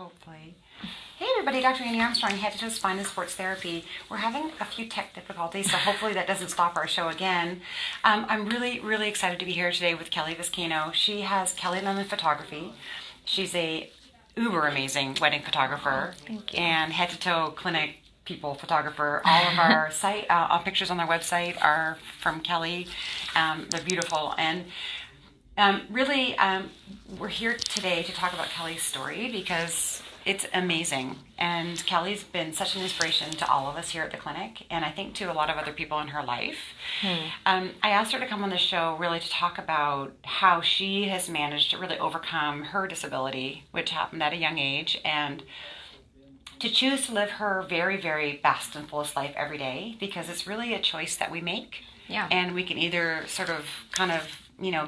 Hopefully. Hey everybody, Dr. Annie Armstrong, Head to Toe Spine and Sports Therapy. We're having a few tech difficulties, so hopefully that doesn't stop our show again. I'm really excited to be here today with Kelly Viscano. She has Kelly Lemon Photography. She's a uber amazing wedding photographer and head to toe clinic people photographer. All of our site pictures on their website are from Kelly. They're beautiful, and we're here today to talk about Kelly's story because it's amazing, and Kelly's been such an inspiration to all of us here at the clinic, and I think to a lot of other people in her life. I asked her to come on the show really to talk about how she has managed to really overcome her disability, which happened at a young age, and to choose to live her very best and fullest life every day, because it's really a choice that we make. Yeah. And we can either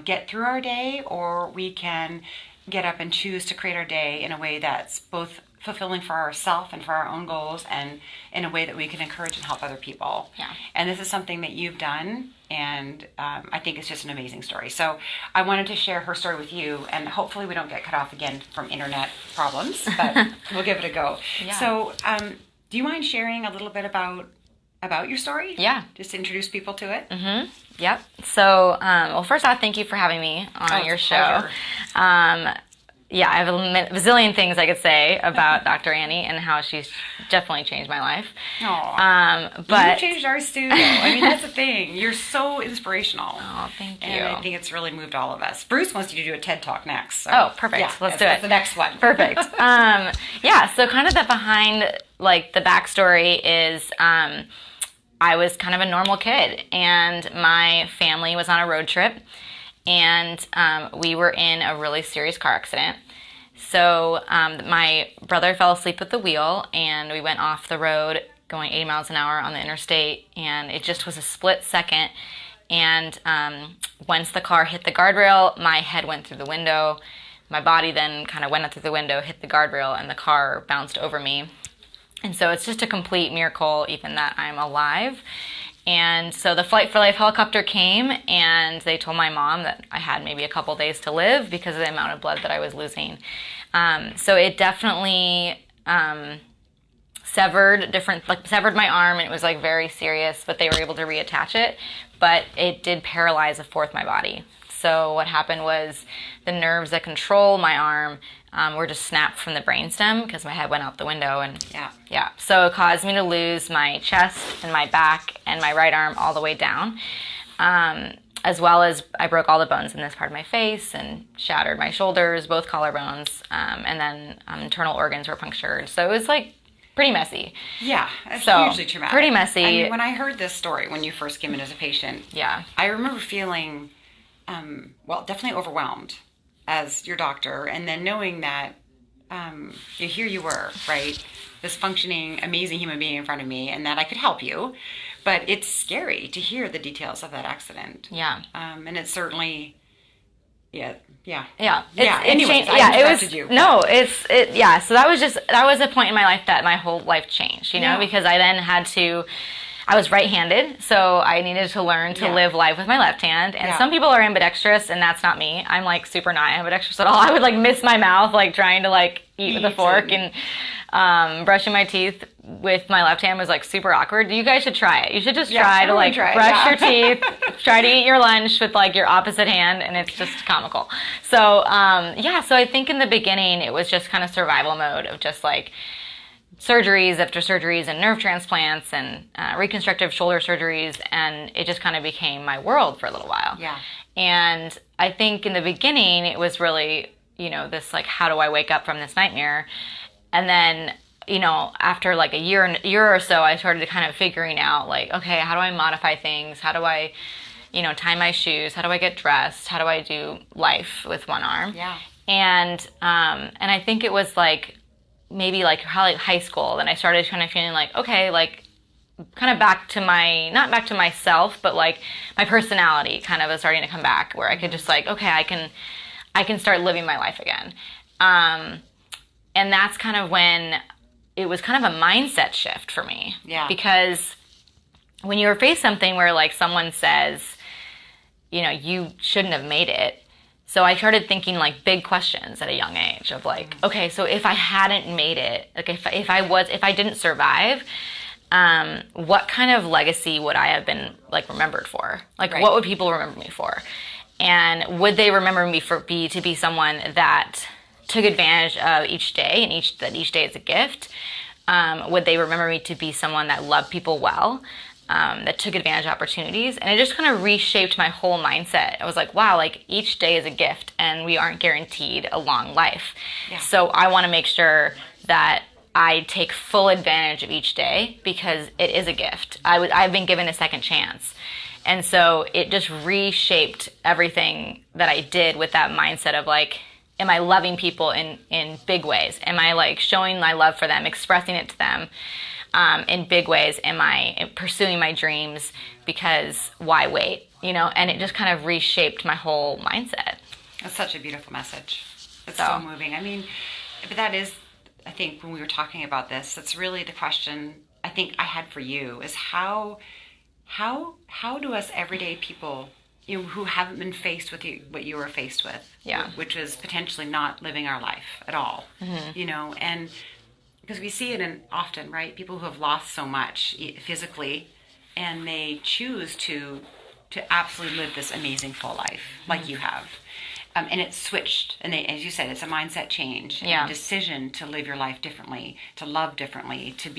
get through our day, or we can get up and choose to create our day in a way that's both fulfilling for ourselves and for our own goals, and in a way that we can encourage and help other people. Yeah. And this is something that you've done, and I think it's just an amazing story. So I wanted to share her story with you, and hopefully we don't get cut off again from internet problems, but we'll give it a go. Yeah. So do you mind sharing a little bit about your story? Yeah. Just to introduce people to it? Mm-hmm. Yep. So, first off, thank you for having me on your show. Yeah, I have a bazillion things I could say about Dr. Annie and how she's definitely changed my life. But you've changed ours too, though. I mean, that's the thing. You're so inspirational. Oh, thank you. And I think it's really moved all of us. Bruce wants you to do a TED Talk next. So. Oh, perfect. Yeah, Let's do it. That's the next one. Perfect. So kind of the behind, the backstory is I was kind of a normal kid, and my family was on a road trip, and we were in a really serious car accident. So my brother fell asleep at the wheel, and we went off the road going 80 miles an hour on the interstate, and it just was a split second. And once the car hit the guardrail, my head went through the window. My body then kind of went up through the window, hit the guardrail, and the car bounced over me. And so it's just a complete miracle even that I'm alive. And so the Flight for Life helicopter came, and they told my mom that I had maybe a couple days to live because of the amount of blood that I was losing. So it definitely severed my arm, and it was very serious, but they were able to reattach it. But it did paralyze a fourth of my body. So what happened was the nerves that control my arm were just snapped from the brainstem because my head went out the window, and so it caused me to lose my chest and my back and my right arm all the way down, as well as I broke all the bones in this part of my face and shattered my shoulders, both collarbones, and then internal organs were punctured. So it was pretty messy. Yeah, it's hugely traumatic. Pretty messy. I mean, when I heard this story when you first came in as a patient, I remember feeling definitely overwhelmed as your doctor, and then knowing that here you were, right, this functioning, amazing human being in front of me, and that I could help you. But it's scary to hear the details of that accident. Yeah. And it's certainly, Anyways, I interrupted you. No, So that was a point in my life that my whole life changed, because I then had to. I was right-handed, so I needed to learn to live life with my left hand. And some people are ambidextrous, and that's not me. I'm super not ambidextrous at all. I would miss my mouth, trying to eat with a fork, and brushing my teeth with my left hand was super awkward. You guys should try it. You should just try to brush your teeth, try to eat your lunch with your opposite hand, and it's just comical. So so I think in the beginning it was just kind of survival mode of just surgeries after surgeries and nerve transplants and reconstructive shoulder surgeries, and it just kind of became my world for a little while. Yeah. And I think in the beginning it was really, this how do I wake up from this nightmare? And then, after a year or so, I started kind of figuring out okay, how do I modify things? How do I, tie my shoes? How do I get dressed? How do I do life with one arm? Yeah. And I think it was maybe high school, then I started kind of feeling okay, kind of back to not back to myself, but my personality kind of was starting to come back, where I could just okay, I can start living my life again. And that's kind of when it was kind of a mindset shift for me. Yeah. Because when you face something where someone says, you shouldn't have made it, So I started thinking like big questions at a young age of like, okay, so if I hadn't made it, like if I didn't survive, what kind of legacy would I have been like remembered for? Like what would people remember me for? And would they remember me to be someone that took advantage of each day, and that each day is a gift? Would they remember me to be someone that loved people well? That took advantage of opportunities, and it just kind of reshaped my whole mindset. I was like, wow, like each day is a gift, and we aren't guaranteed a long life. Yeah. So I want to make sure that I take full advantage of each day because it is a gift. I've been given a second chance. And so it just reshaped everything that I did with that mindset of like, am I loving people in big ways? Am I like showing my love for them, expressing it to them? In big ways, am I pursuing my dreams? Because why wait? And it just kind of reshaped my whole mindset. That's such a beautiful message. It's so moving. I mean, but that is, I think when we were talking about this, that's really the question I think I had for you is how do us everyday people, who haven't been faced with what you were faced with, which was potentially not living our life at all, and because we see it often, right? People who have lost so much physically, and they choose to absolutely live this amazing full life like you have. And it's switched. And as you said, it's a mindset change, a decision to live your life differently, to love differently, to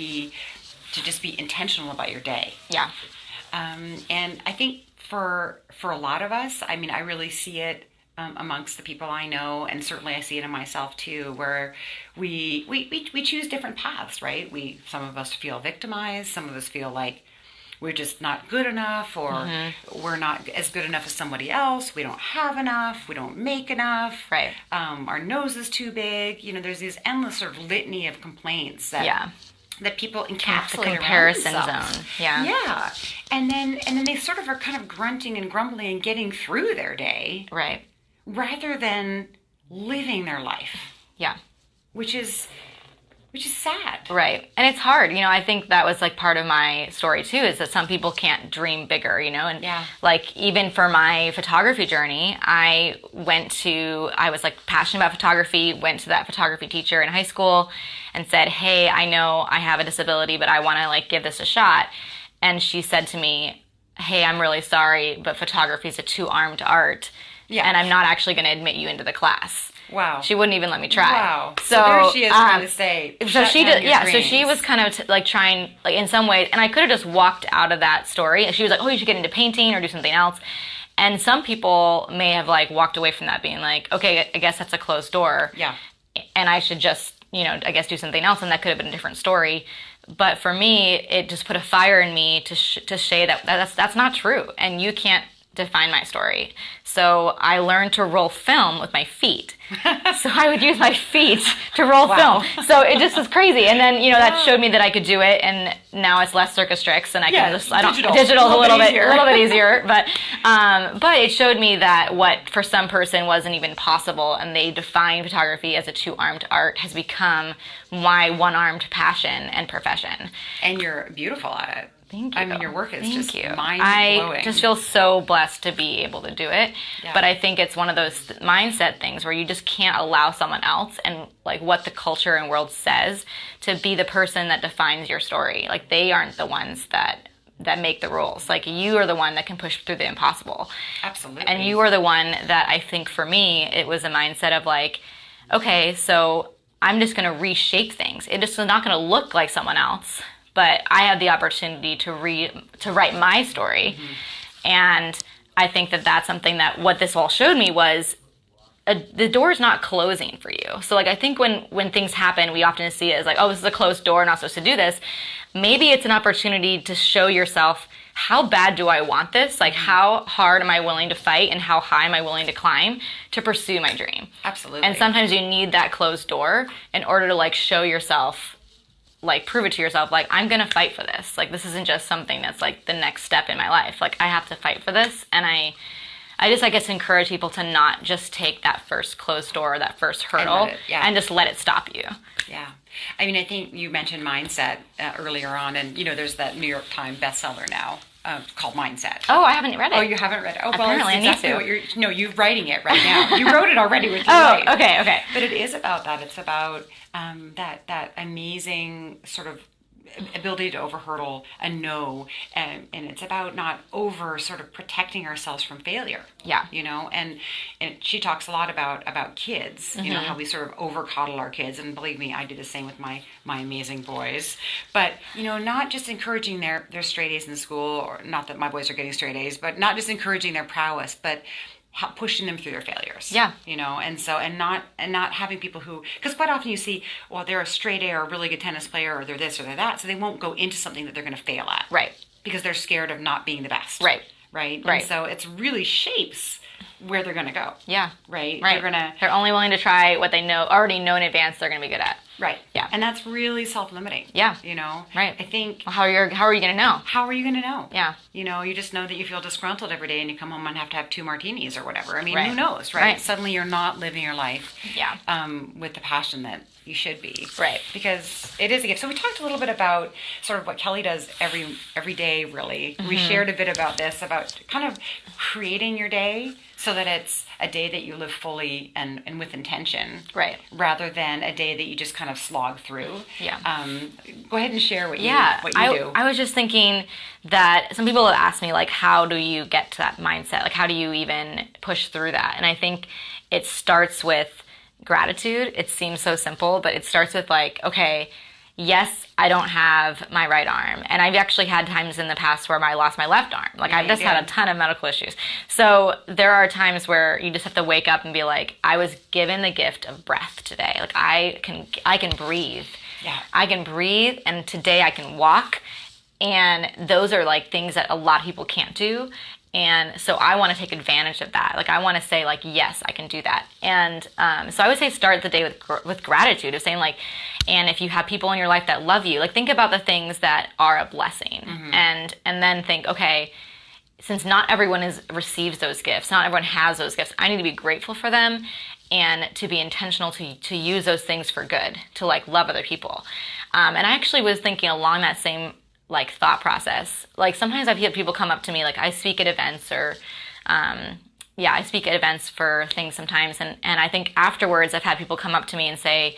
just be intentional about your day. Yeah. And I think for a lot of us, I mean, I really see it amongst the people I know, and certainly I see it in myself too, where we choose different paths, right? Some of us feel victimized, some of us feel like we're just not good enough, or we're not as good enough as somebody else. We don't have enough. We don't make enough. Right. Our nose is too big. There's these endless sort of litany of complaints that people encapsulate the comparison around zone. Yeah. And then they sort of are kind of grunting and grumbling and getting through their day. Right. Rather than living their life. Yeah. Which is sad. Right. And it's hard. I think that was like part of my story too, is that some people can't dream bigger, and like even for my photography journey, I was like passionate about photography, went to that photography teacher in high school and said, hey, I know I have a disability, but I want to like give this a shot. And she said to me, hey, I'm really sorry, but photography is a two-armed art. Yeah. And I'm not actually going to admit you into the class. Wow. She wouldn't even let me try. Wow. So there she is trying to say, so she did, yeah, dreams. So she was kind of like trying, like in some ways, and I could have just walked out of that story. And she was like, oh, you should get into painting or do something else. And some people may have like walked away from that being like, okay, I guess that's a closed door. Yeah. And I should just, I guess do something else, and that could have been a different story. But for me, it just put a fire in me to say that's not true, and you can't define my story. So I learned to roll film with my feet. So I would use my feet to roll film. So it just was crazy. And then, that showed me that I could do it. And now it's less circus tricks, and I can digital's a little bit easier. But it showed me that what for some person wasn't even possible, and they defined photography as a two-armed art, has become my one-armed passion and profession. And you're beautiful at it. Thank you. I mean, your work is just mind-blowing. I just feel so blessed to be able to do it. Yeah. But I think it's one of those mindset things where you just can't allow someone else and like what the culture and world says to be the person that defines your story. Like they aren't the ones that make the rules. Like you are the one that can push through the impossible. Absolutely. And you are the one that I think for me, it was a mindset of like, okay, so I'm just going to reshape things. It just is not going to look like someone else. But I have the opportunity to write my story. Mm-hmm. And I think that that's something that what this all showed me was the door's not closing for you. So like I think when things happen, we often see it as like, oh, this is a closed door, I'm not supposed to do this. Maybe it's an opportunity to show yourself, how bad do I want this? Like how hard am I willing to fight, and how high am I willing to climb to pursue my dream? Absolutely. And sometimes you need that closed door in order to like show yourself, like prove it to yourself, like I'm gonna fight for this. Like this isn't just something that's like the next step in my life. Like I have to fight for this. And I guess encourage people to not just take that first closed door, that first hurdle, and just let it stop you. Yeah. I mean, I think you mentioned mindset earlier on, and there's that New York Times bestseller now called Mindset. Oh, I haven't read it. Oh, you haven't read it? Oh, well, apparently it's exactly I need to. You're writing it right now. You wrote it already with your life. Okay. But it is about that. It's about that amazing sort of ability to over hurdle a no, and it's about not over sort of protecting ourselves from failure. Yeah. And she talks a lot about kids, how we sort of over coddle our kids, and believe me, I do the same with my amazing boys. But not just encouraging their straight A's in school, or not that my boys are getting straight A's, but not just encouraging their prowess, but pushing them through their failures. Yeah. And not having people who, because quite often you see, well, they're a straight A or a really good tennis player, or they're this or they're that, so they won't go into something that they're going to fail at. Right. Because they're scared of not being the best. Right. Right. Right. And so it's really shapes where they're going to go. Yeah. Right. Right. They're only willing to try what they already know in advance they're going to be good at. Right. Yeah. And that's really self-limiting. Yeah. Right. I think. Well, how are you going to know? How are you going to know? Yeah. You just know that you feel disgruntled every day and you come home and have to have 2 martinis or whatever. I mean, right. Who knows, right? Suddenly you're not living your life with the passion that you should be. Right. Because it is a gift. So we talked a little bit about sort of what Kelly does every day, really. Mm-hmm. We shared a bit about this, about kind of creating your day so that it's a day that you live fully and with intention. Right. Rather than a day that you just kind of slog through. Yeah. Go ahead and share what you do. I was just thinking that some people have asked me, like, how do you get to that mindset? Like, how do you even push through that? And I think it starts with gratitude. It seems so simple, but it starts with, like, okay, yes, I don't have my right arm. And I've actually had times in the past where I lost my left arm. Like, I've just had a ton of medical issues. So there are times where you just have to wake up and be like, I was given the gift of breath today. Like, I can breathe. Yeah. I can breathe, and today I can walk. And those are, like, things that a lot of people can't do. And so I want to take advantage of that. Like, I want to say, like, yes, I can do that. And so I would say start the day with gratitude, of saying, like, and if you have people in your life that love you, like, think about the things that are a blessing. Mm-hmm. And then think, okay, since not everyone receives those gifts, not everyone has those gifts, I need to be grateful for them and to be intentional to use those things for good, to, like, love other people. And I actually was thinking along that same, like, thought process. Like, sometimes I've had people come up to me, like, I speak at events or, I speak at events for things sometimes. And I think afterwards I've had people come up to me and say,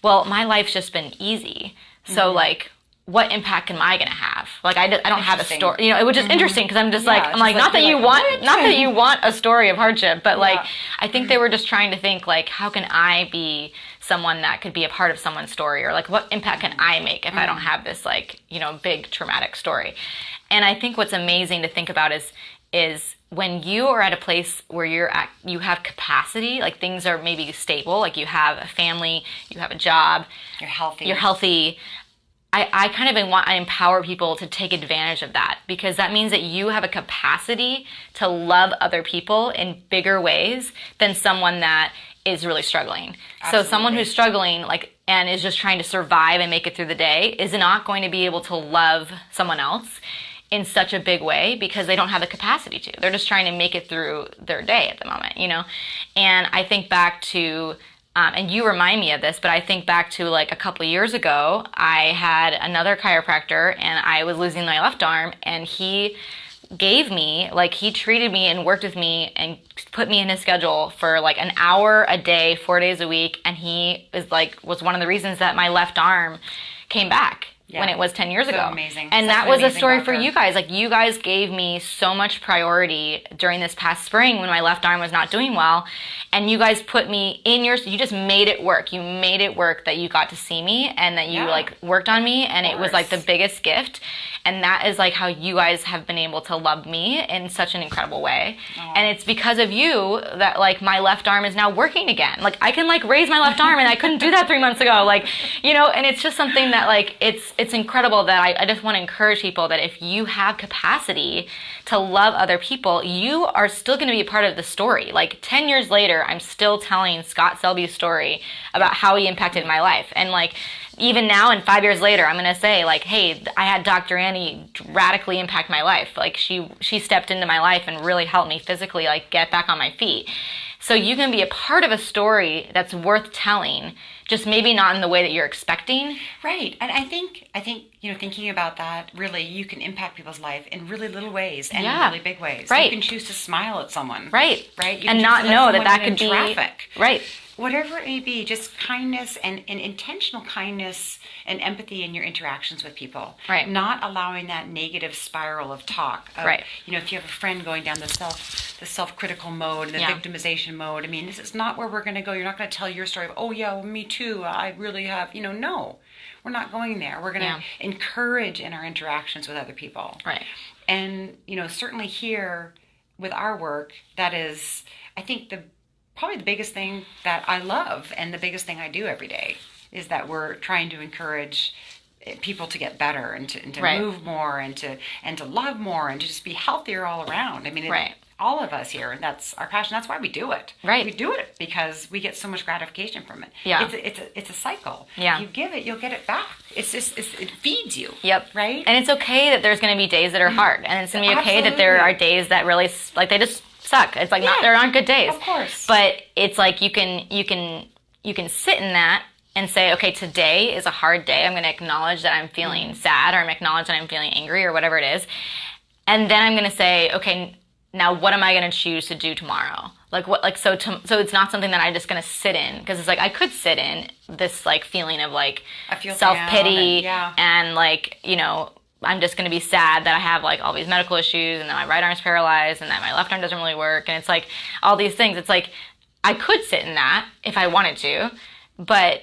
well, my life's just been easy. So, mm-hmm. like, what impact am I going to have? Like, I don't have a story. It was just interesting because I'm just not that you want a story of hardship, but like, I think they were just trying to think, like, how can I be someone that could be a part of someone's story, or like, what impact can I make if I don't have this, like, big traumatic story? And I think what's amazing to think about is when you are at a place where you have capacity, like, things are maybe stable, like, you have a family, you have a job, you're healthy. I kind of I empower people to take advantage of that, because that means that you have a capacity to love other people in bigger ways than someone that is really struggling. Absolutely. So someone who's struggling, like, and is just trying to survive and make it through the day is not going to be able to love someone else in such a big way because they don't have the capacity to. They're just trying to make it through their day at the moment, And I think back to and you remind me of this, but I think back to, like, a couple of years ago, I had another chiropractor and I was losing my left arm, and he gave me, like, he treated me and worked with me and put me in his schedule for, like, an hour a day, 4 days a week. And he was one of the reasons that my left arm came back. Yeah. When it was 10 years ago. Amazing. And that was a story for you guys. Like, you guys gave me so much priority during this past spring when my left arm was not doing well. And you guys put me in you just made it work. You made it work that you got to see me and that you like worked on me. And it was like the biggest gift. And that is, like, how you guys have been able to love me in such an incredible way. Aww. And it's because of you that, like, my left arm is now working again. Like, I can, like, raise my left arm, and I couldn't do that 3 months ago. Like, and it's just something that, like, it's incredible that I just want to encourage people that if you have capacity to love other people, you are still going to be a part of the story. Like, 10 years later, I'm still telling Scott Selby's story about how he impacted my life. And, like, even now and 5 years later, I'm going to say, like, hey, I had Dr. Annie radically impact my life. Like, she stepped into my life and really helped me physically, like, get back on my feet. So you can be a part of a story that's worth telling, just maybe not in the way that you're expecting. Right. And I think thinking about that, really, you can impact people's life in really little ways and in really big ways. Right. You can choose to smile at someone. Right. Right. You and not know that could be traffic. Right. Whatever it may be, just kindness and intentional kindness and empathy in your interactions with people. Right. Not allowing that negative spiral of talk. Right. If you have a friend going down the self-critical mode and the victimization mode, I mean, this is not where we're going to go. You're not going to tell your story of, oh yeah, well, me too. I really have, no. We're not going there. We're going to encourage in our interactions with other people. Right. And, certainly here with our work, that is, I think, probably the biggest thing that I love and the biggest thing I do every day is that we're trying to encourage people to get better and to move more and to love more and to just be healthier all around. I mean, all of us here, and that's our passion. That's why we do it. Right. We do it because we get so much gratification from it. Yeah. It's a cycle. Yeah. If you give it, you'll get it back. It feeds you. Yep. Right. And it's okay that there's going to be days that are hard, and it's going to be okay that there are days that really they just suck. It's like there aren't good days. Of course. But it's like you can sit in that and say, okay, today is a hard day. I'm going to acknowledge that I'm feeling sad, or I'm acknowledge that I'm feeling angry, or whatever it is. And then I'm going to say, okay, now what am I going to choose to do tomorrow? So it's not something that I'm just going to sit in, because it's like I could sit in this feeling of self-pity and I'm just going to be sad that I have all these medical issues and that my right arm's paralyzed and that my left arm doesn't really work. And it's all these things. It's I could sit in that if I wanted to, but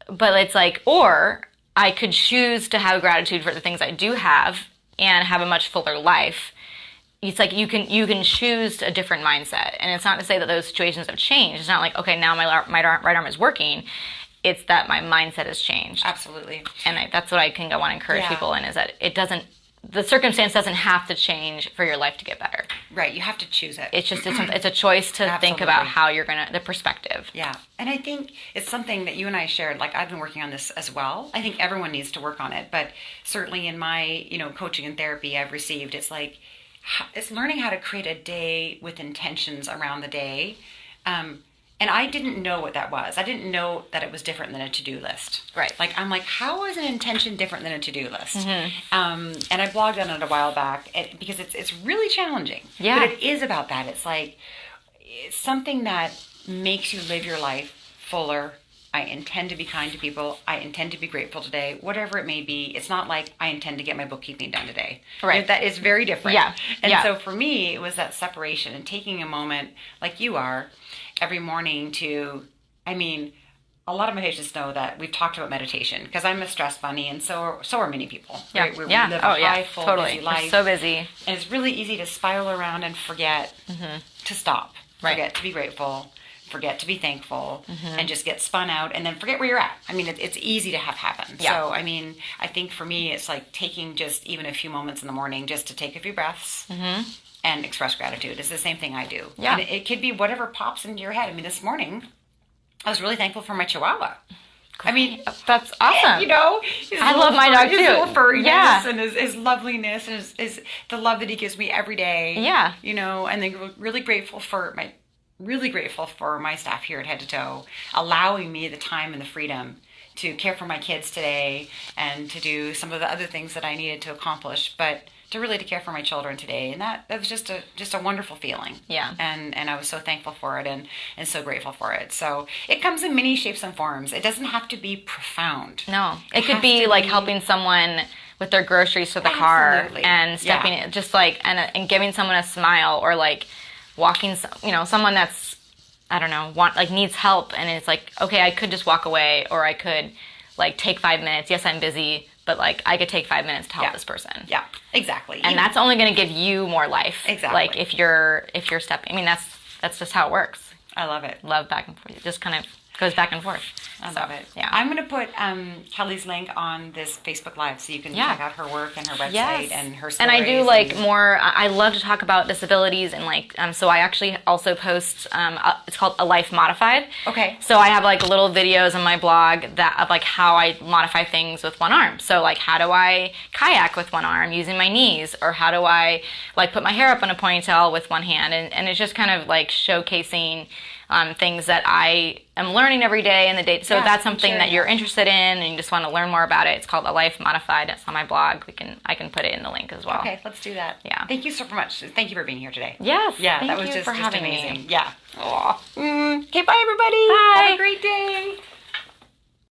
it's or I could choose to have gratitude for the things I do have and have a much fuller life. It's you can choose a different mindset. And it's not to say that those situations have changed. It's not okay, now my right arm is working. It's that my mindset has changed. Absolutely. And that's what I want to encourage people in, is that the circumstance doesn't have to change for your life to get better. Right. You have to choose it. It's just, it's a choice to think about how you're the perspective. Yeah. And I think it's something that you and I shared, I've been working on this as well. I think everyone needs to work on it, but certainly in my, coaching and therapy I've received, it's learning how to create a day with intentions around the day. And I didn't know what that was. I didn't know that it was different than a to-do list. Right. I'm how is an intention different than a to-do list? Mm-hmm. And I blogged on it a while back because it's really challenging. Yeah. But it is about that. It's something that makes you live your life fuller. I intend to be kind to people. I intend to be grateful today. Whatever it may be. It's not I intend to get my bookkeeping done today. Right. That is very different. Yeah. And so for me, it was that separation and taking a moment like you are every morning to, a lot of my patients know that we've talked about meditation because I'm a stress bunny, and so are many people. Yeah. Right? We live a high, full, busy life. We're so busy. And it's really easy to spiral around and forget to stop. Right. Forget to be grateful. Forget to be thankful, and just get spun out and then forget where you're at. It's easy to have happen. Yeah. So, I think for me, it's taking just even a few moments in the morning just to take a few breaths and express gratitude. It's the same thing I do. Yeah. And it could be whatever pops into your head. This morning, I was really thankful for my Chihuahua. That's awesome. I love my dog too. His little furriness and his loveliness and his the love that he gives me every day. Yeah. And then really grateful for my staff here at Head to Toe, allowing me the time and the freedom to care for my kids today and to do some of the other things that I needed to accomplish, but to care for my children today. And that was just a wonderful feeling. Yeah. And I was so thankful for it and so grateful for it. So it comes in many shapes and forms. It doesn't have to be profound. No. It could be helping someone with their groceries for the car and stepping it, just and giving someone a smile, or walking, someone that's, I don't know, needs help, and it's okay, I could just walk away, or I could take 5 minutes. Yes, I'm busy, but I could take 5 minutes to help this person. Yeah, exactly. And that's only going to give you more life. Exactly. If you're stepping, that's just how it works. I love it. Love back and forth. Just kind of goes back and forth. I love it. Yeah. I'm going to put Kelly's link on this Facebook Live so you can check out her work and her website and her stories. And I do like more, I love to talk about disabilities and like, so I actually also post, it's called A Life Modified. Okay. So I have like little videos on my blog that of like how I modify things with one arm. So like how do I kayak with one arm using my knees, or how do I like put my hair up in a ponytail with one hand, and it's just kind of like showcasing things that I am learning every day in the day. So if that's something that you're interested in and you just want to learn more about it, it's called A Life Modified. It's on my blog. I can put it in the link as well. Okay, let's do that. Yeah. Thank you so much. Thank you for being here today. Yes. Yeah, thank that was you just for having amazing. me. Yeah. Okay, bye everybody. Bye. Have a great day.